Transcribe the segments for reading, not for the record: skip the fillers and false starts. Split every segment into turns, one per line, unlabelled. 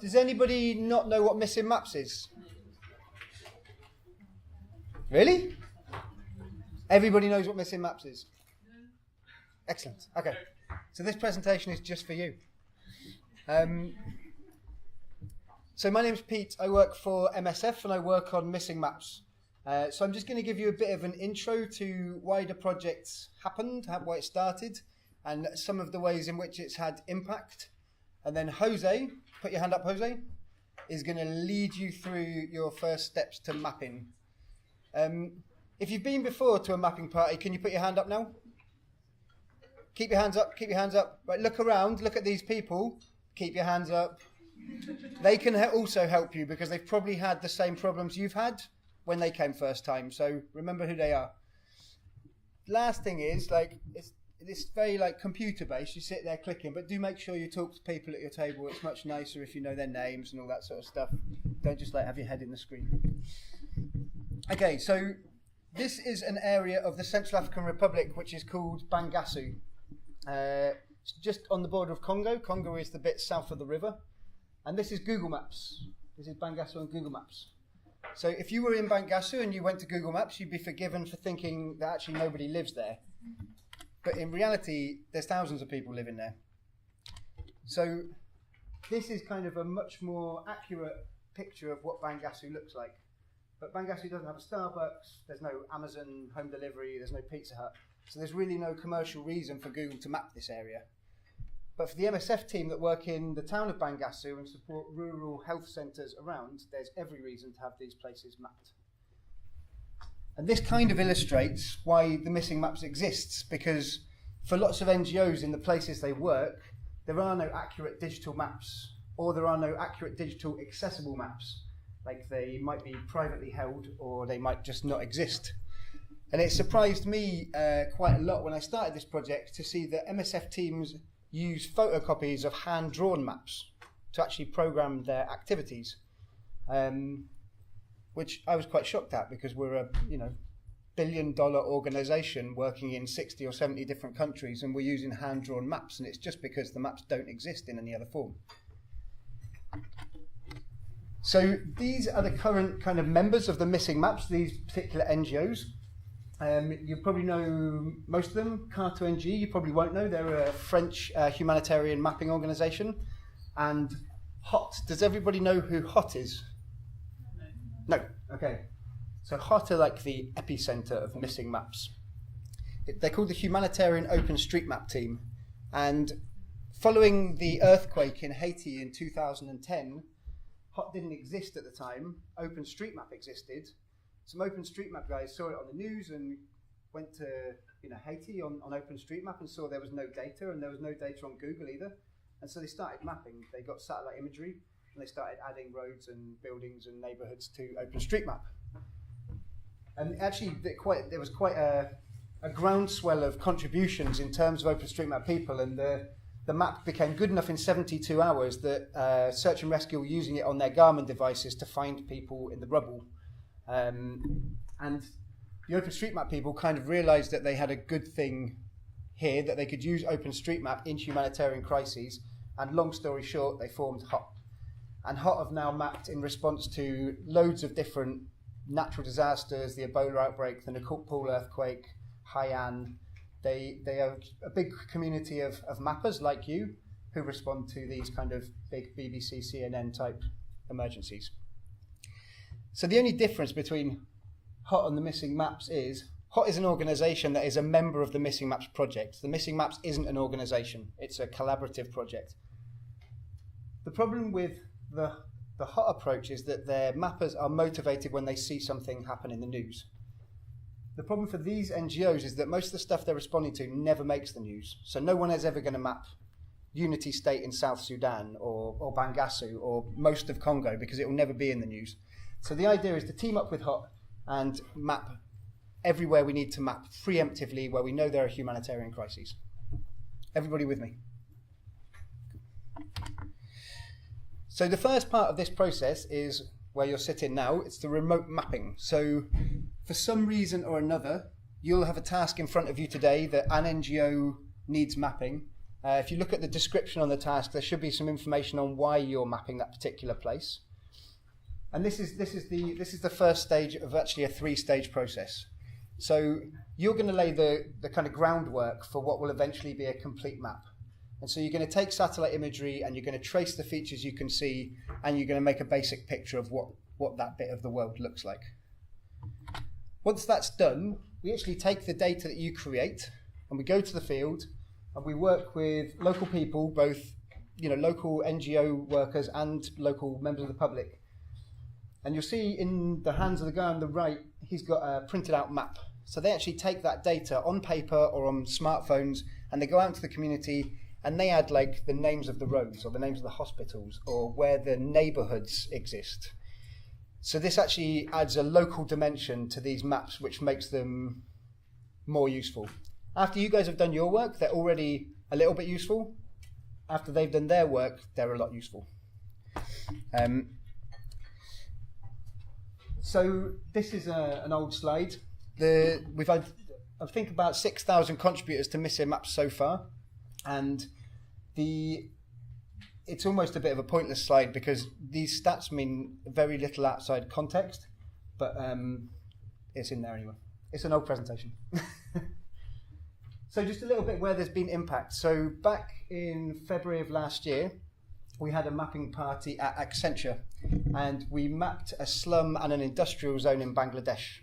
Does anybody not know what missing maps is? Really? Everybody knows what missing maps is? Excellent. Okay. So this presentation is just for you. So my name's Pete. I work for MSF and I work on missing maps. So I'm just going to give you a bit of an intro to why the project happened, why it started, and some of the ways in which it's had impact. And then Jose, put your hand up, Jose, is going to lead you through your first steps to mapping. If you've been before to a mapping party, can you put your hand up now? Keep your hands up, keep your hands up. Right, look around, look at these people. Keep your hands up. They can also help you because they've probably had the same problems you've had when they came first time. So remember who they are. Last thing is, it's very computer based. You sit there clicking, but do make sure you talk to people at your table. It's much nicer if you know their names and all that sort of stuff. Don't just have your head in the screen. Okay, so this is an area of the Central African Republic which is called Bangassou. It's just on the border of Congo. Congo is the bit south of the river. And this is Google Maps. This is Bangassou on Google Maps. So if you were in Bangassou and you went to Google Maps, you'd be forgiven for thinking that actually nobody lives there. But in reality, there's thousands of people living there. So this is kind of a much more accurate picture of what Bangassou looks like. But Bangassou doesn't have a Starbucks, there's no Amazon home delivery, there's no Pizza Hut. So there's really no commercial reason for Google to map this area. But for the MSF team that work in the town of Bangassou and support rural health centres around, there's every reason to have these places mapped. And this kind of illustrates why the missing maps exists, because for lots of NGOs in the places they work, there are no accurate digital maps, or there are no accurate digital accessible maps. Like they might be privately held, or they might just not exist. And it surprised me quite a lot when I started this project to see that MSF teams use photocopies of hand-drawn maps to actually program their activities, which I was quite shocked at because we're a billion-dollar organisation working in 60 or 70 different countries, and we're using hand-drawn maps, and it's just because the maps don't exist in any other form. So these are the current kind of members of the missing maps, these particular NGOs. You probably know most of them. Car2NG, you probably won't know. They're a French humanitarian mapping organisation. And HOT, does everybody know who HOT is? No. Okay. So HOT are like the epicentre of missing maps. They're called the Humanitarian OpenStreetMap Team. And following the earthquake in Haiti in 2010, HOT didn't exist at the time. OpenStreetMap existed. Some OpenStreetMap guys saw it on the news and went to Haiti on OpenStreetMap and saw there was no data, and there was no data on Google either. And so they started mapping. They got satellite imagery and they started adding roads and buildings and neighbourhoods to OpenStreetMap. And actually there was quite a groundswell of contributions in terms of OpenStreetMap people, and the map became good enough in 72 hours that Search and Rescue were using it on their Garmin devices to find people in the rubble. And the OpenStreetMap people kind of realised that they had a good thing here, that they could use OpenStreetMap in humanitarian crises, and long story short, they formed HOT. And HOT have now mapped in response to loads of different natural disasters, the Ebola outbreak, the Nepal earthquake, Haiyan. They are a big community of mappers like you who respond to these kind of big BBC, CNN type emergencies. So the only difference between HOT and the Missing Maps is HOT is an organisation that is a member of the Missing Maps project. The Missing Maps isn't an organisation, it's a collaborative project. The problem with the HOT approach is that their mappers are motivated when they see something happen in the news. The problem for these NGOs is that most of the stuff they're responding to never makes the news. So no one is ever going to map Unity State in South Sudan or Bangassou or most of Congo because it will never be in the news. So the idea is to team up with HOT and map everywhere we need to map preemptively where we know there are humanitarian crises. Everybody with me? So the first part of this process is where you're sitting now. It's the remote mapping. So for some reason or another, you'll have a task in front of you today that an NGO needs mapping, If you look at the description on the task, there should be some information on why you're mapping that particular place. And this is the first stage of actually a 3-stage process. So you're going to lay the kind of groundwork for what will eventually be a complete map. And so you're going to take satellite imagery and you're going to trace the features you can see, and you're going to make a basic picture of what that bit of the world looks like. Once that's done, we actually take the data that you create and we go to the field and we work with local people, both local NGO workers and local members of the public. And you'll see in the hands of the guy on the right, he's got a printed out map. So they actually take that data on paper or on smartphones and they go out into the community and they add like the names of the roads or the names of the hospitals or where the neighbourhoods exist. So this actually adds a local dimension to these maps, which makes them more useful. After you guys have done your work, they're already a little bit useful. After they've done their work, they're a lot useful. So this is an old slide. We've had, I think, about 6,000 contributors to Missing Maps so far, and it's almost a bit of a pointless slide because these stats mean very little outside context, but it's in there anyway. It's an old presentation. So just a little bit where there's been impact. So back in February of last year, we had a mapping party at Accenture, and we mapped a slum and an industrial zone in Bangladesh.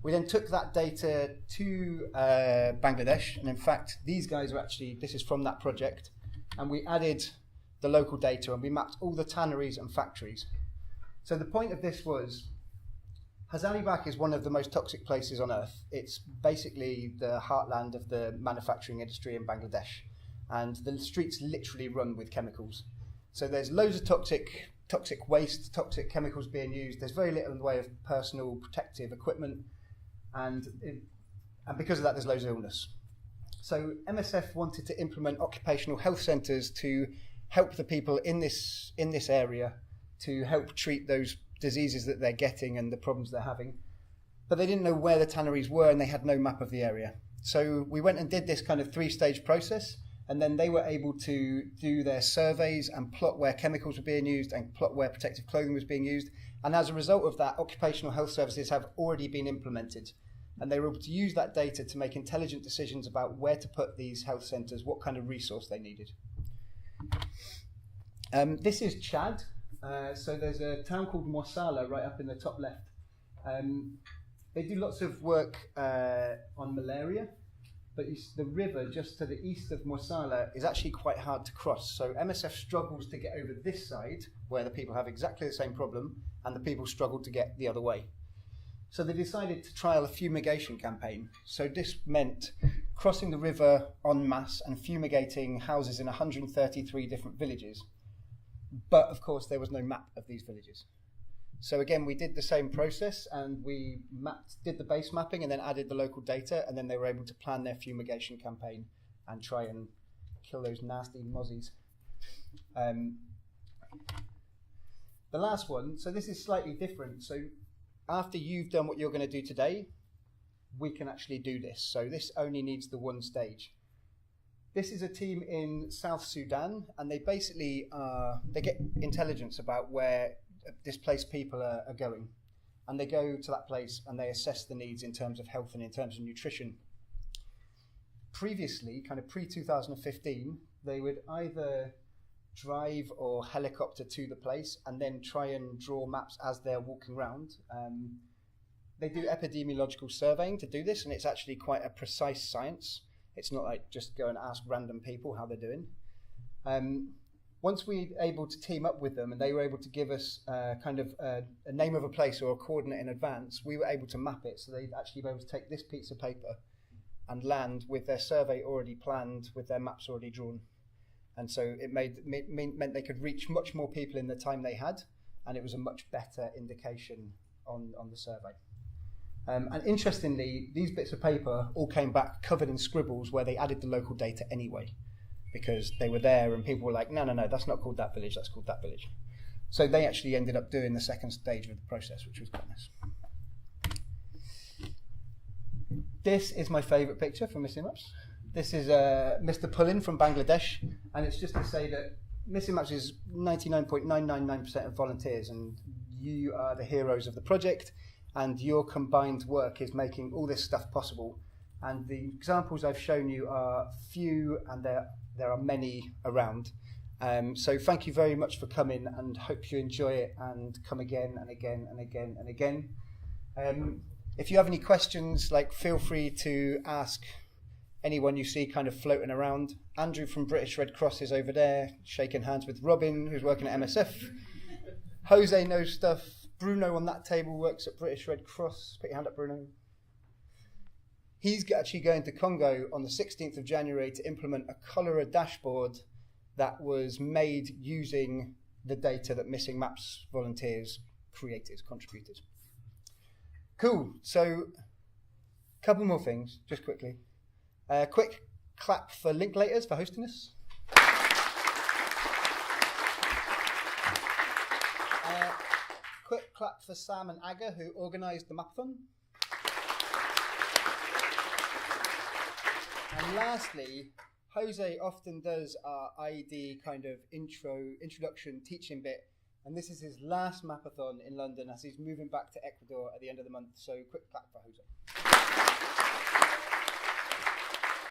We then took that data to Bangladesh, and in fact, these guys are actually, this is from that project, and we added the local data and we mapped all the tanneries and factories. So the point of this was, Hazaribagh is one of the most toxic places on earth. It's basically the heartland of the manufacturing industry in Bangladesh, and the streets literally run with chemicals. So there's loads of toxic waste, toxic chemicals being used. There's very little in the way of personal protective equipment, and because of that, there's loads of illness. So MSF wanted to implement occupational health centres to help the people in this area, to help treat those diseases that they're getting and the problems they're having. But they didn't know where the tanneries were, and they had no map of the area. So we went and did this kind of 3-stage process, and then they were able to do their surveys and plot where chemicals were being used and plot where protective clothing was being used. And as a result of that, occupational health services have already been implemented. And they were able to use that data to make intelligent decisions about where to put these health centres, what kind of resource they needed. This is Chad. So there's a town called Mossala right up in the top left. They do lots of work on malaria, but the river just to the east of Mossala is actually quite hard to cross. So MSF struggles to get over this side, where the people have exactly the same problem, and the people struggle to get the other way. So they decided to trial a fumigation campaign. So this meant crossing the river en masse and fumigating houses in 133 different villages. But of course, there was no map of these villages. So again, we did the same process, and we did the base mapping and then added the local data, and then they were able to plan their fumigation campaign and try and kill those nasty mozzies. The last one, so this is slightly different. So after you've done what you're going to do today, we can actually do this. So this only needs the 1 stage. This is a team in South Sudan, and they basically they get intelligence about where displaced people are going, and they go to that place and they assess the needs in terms of health and in terms of nutrition. Previously, kind of pre-2015, they would either drive or helicopter to the place and then try and draw maps as they're walking around. They do epidemiological surveying to do this, and it's actually quite a precise science. It's not like just go and ask random people how they're doing. Once we were able to team up with them and they were able to give us kind of a name of a place or a coordinate in advance, we were able to map it. So they'd actually be able to take this piece of paper and land with their survey already planned, with their maps already drawn. And so it meant they could reach much more people in the time they had, and it was a much better indication on the survey. And interestingly, these bits of paper all came back covered in scribbles where they added the local data anyway, because they were there and people were like, no, that's not called that village, that's called that village. So they actually ended up doing the 2nd stage of the process, which was quite nice. This is my favourite picture from Missing Maps. This is Mr. Pullin from Bangladesh, and it's just to say that Missing Maps is 99.999% of volunteers, and you are the heroes of the project, and your combined work is making all this stuff possible. And the examples I've shown you are few, and there are many around. So thank you very much for coming, and hope you enjoy it and come again and again and again and again. If you have any questions, feel free to ask anyone you see kind of floating around. Andrew from British Red Cross is over there, shaking hands with Robin, who's working at MSF. Jose knows stuff. Bruno on that table works at British Red Cross. Put your hand up, Bruno. He's actually going to Congo on the 16th of January to implement a cholera dashboard that was made using the data that Missing Maps volunteers contributed. Cool. So, a couple more things, just quickly. Quick clap for Linklaters for hosting us. Quick clap for Sam and Aga, who organised the Mapthathon. And lastly, Jose often does our IED kind of introduction teaching bit, and this is his last Mapathon in London as he's moving back to Ecuador at the end of the month. So quick clap for Jose.